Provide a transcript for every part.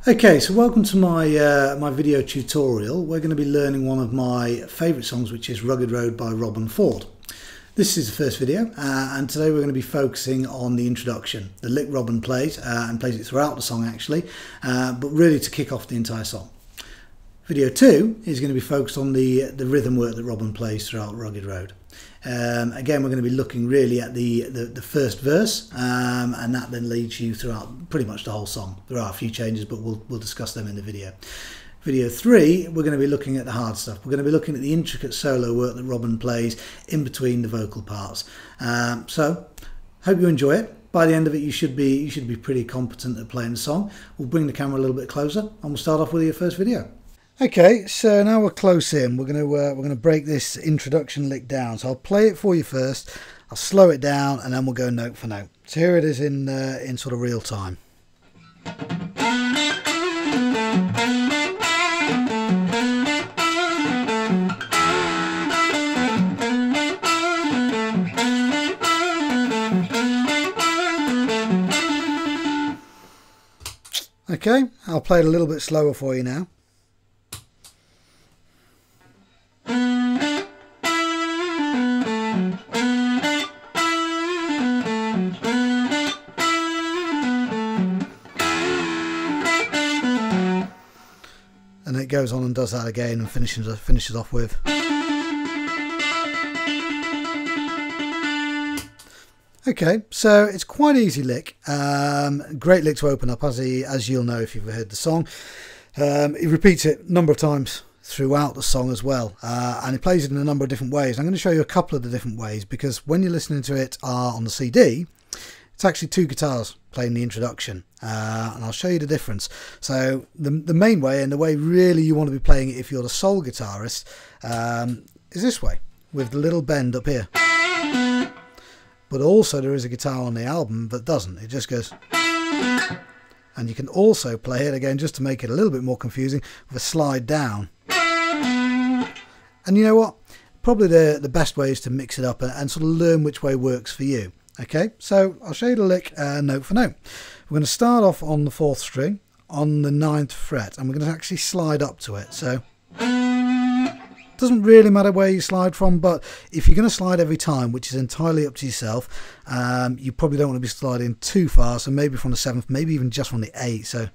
Okay, so welcome to my video tutorial. We're going to be learning one of my favourite songs, which is Rugged Road by Robben Ford. This is the first video, and today we're going to be focusing on the introduction, the lick Robben plays, and plays it throughout the song actually, but really to kick off the entire song. Video 2 is going to be focused on the rhythm work that Robben plays throughout Rugged Road. Again, we're going to be looking really at the first verse, and that then leads you throughout pretty much the whole song. There are a few changes, but we'll discuss them in the video. Video 3, we're going to be looking at the hard stuff. We're going to be looking at the intricate solo work that Robben plays in between the vocal parts. So, hope you enjoy it. By the end of it, you should be pretty competent at playing the song. We'll bring the camera a little bit closer, and we'll start off with your first video. Okay, so now we're close in. We're going to break this introduction lick down. So I'll play it for you first. I'll slow it down, and then we'll go note for note. So here it is in sort of real time. Okay, I'll play it a little bit slower for you now. And it goes on and does that again and finishes off with. Okay, so it's quite easy lick. Great lick to open up, as you'll know if you've heard the song. He repeats it a number of times throughout the song as well, and he plays it in a number of different ways. I'm going to show you a couple of the different ways, because when you're listening to it on the CD, it's actually two guitars playing the introduction, and I'll show you the difference. So the main way, and the way really you want to be playing it if you're the sole guitarist, is this way, with the little bend up here. But also there is a guitar on the album that doesn't, it just goes. And you can also play it again, just to make it a little bit more confusing, with a slide down. And you know what, probably the best way is to mix it up and sort of learn which way works for you. Okay, so I'll show you the lick note for note. We're going to start off on the 4th string on the 9th fret, and we're going to actually slide up to it. So it doesn't really matter where you slide from, but if you're going to slide every time, which is entirely up to yourself, you probably don't want to be sliding too far, so maybe from the 7th, maybe even just from the 8th, so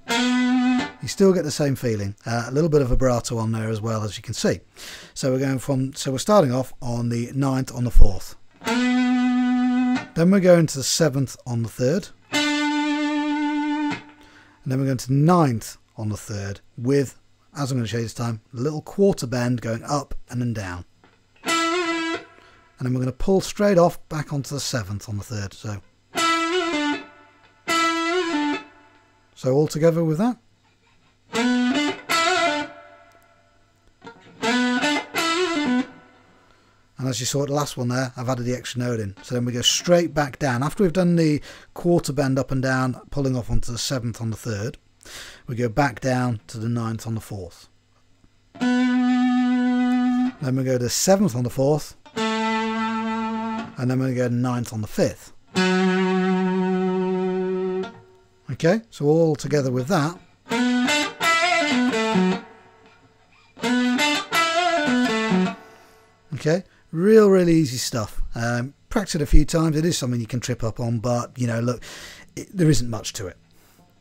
you still get the same feeling. A little bit of vibrato on there as well, as you can see. So we're starting off on the 9th on the 4th. Then we're going to the 7th on the 3rd. And then we're going to the 9th on the 3rd with, as I'm going to show you this time, a little quarter bend going up and then down. And then we're going to pull straight off back onto the 7th on the 3rd. So all together with that. And as you saw at the last one there, I've added the extra note in. So then we go straight back down. After we've done the quarter bend up and down, pulling off onto the 7th on the 3rd, we go back down to the 9th on the 4th. Then we go to the 7th on the 4th, and then we go to 9th on the 5th. Okay, so all together with that. Okay. Really easy stuff. Practice it a few times. It is something you can trip up on, but you know, look, there isn't much to it,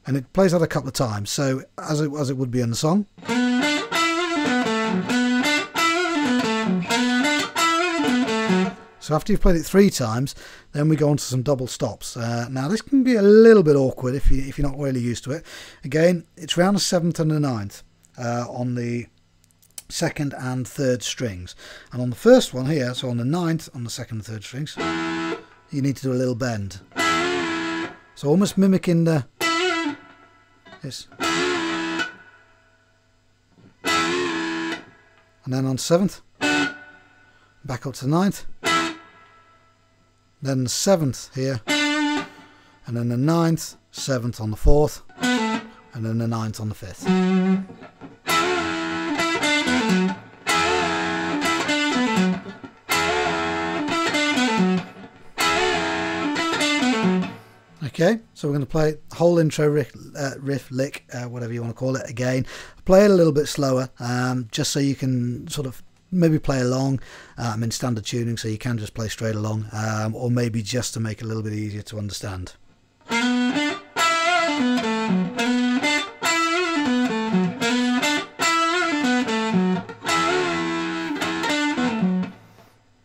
and it plays out a couple of times, so as it would be in the song. So after you've played it 3 times, then we go on to some double stops. Now this can be a little bit awkward if you're not really used to it. Again, it's around the 7th and the 9th on the 2nd and 3rd strings, and on the first one here, so on the 9th on the 2nd and 3rd strings, you need to do a little bend, so almost mimicking this. And then on 7th, back up to the 9th, then the 7th here, and then the 9th, 7th on the 4th, and then the 9th on the 5th. Okay, so we're going to play the whole intro riff lick, whatever you want to call it, again. Play it a little bit slower, just so you can sort of maybe play along. I'm in standard tuning, so you can just play straight along, or maybe just to make it a little bit easier to understand.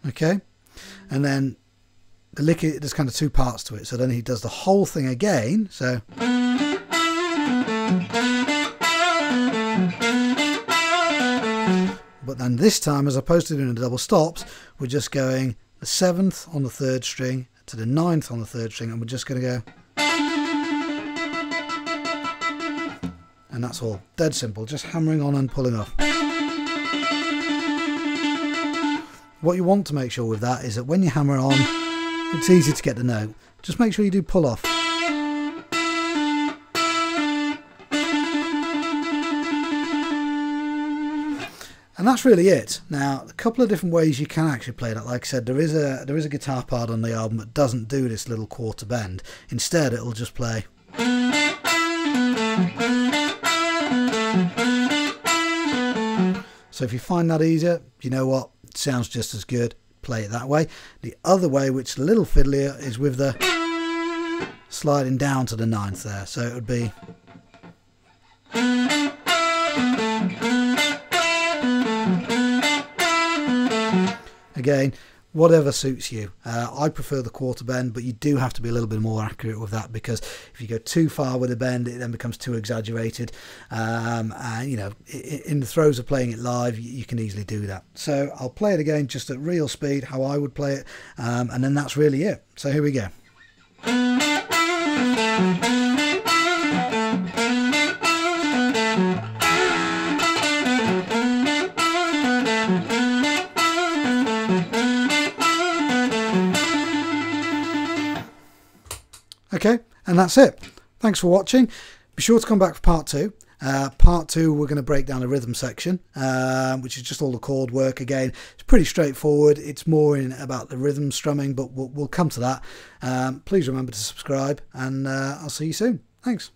Okay, and then the lick, there's kind of two parts to it, so then he does the whole thing again. So but then this time, as opposed to doing the double stops, we're just going the 7th on the 3rd string to the 9th on the 3rd string, and we're just going to go, and that's all. Dead simple, just hammering on and pulling off. What you want to make sure with that is that when you hammer on, it's easy to get the note. Just make sure you do pull off. And that's really it. Now, a couple of different ways you can actually play that. Like I said, there is a guitar part on the album that doesn't do this little quarter bend. Instead, it'll just play. So if you find that easier, you know what? It sounds just as good. Play it that way. The other way, which is a little fiddlier, is with the sliding down to the 9th there. So it would be. Again, whatever suits you. I prefer the quarter bend, but you do have to be a little bit more accurate with that, because if you go too far with a bend, it then becomes too exaggerated. And you know, in the throes of playing it live, you can easily do that. So I'll play it again just at real speed, how I would play it, and then that's really it. So here we go. Okay, and that's it. Thanks for watching. Be sure to come back for part 2. Part 2, we're going to break down the rhythm section, which is just all the chord work. Again, it's pretty straightforward. It's more about the rhythm strumming, but we'll come to that. Please remember to subscribe, and I'll see you soon. Thanks.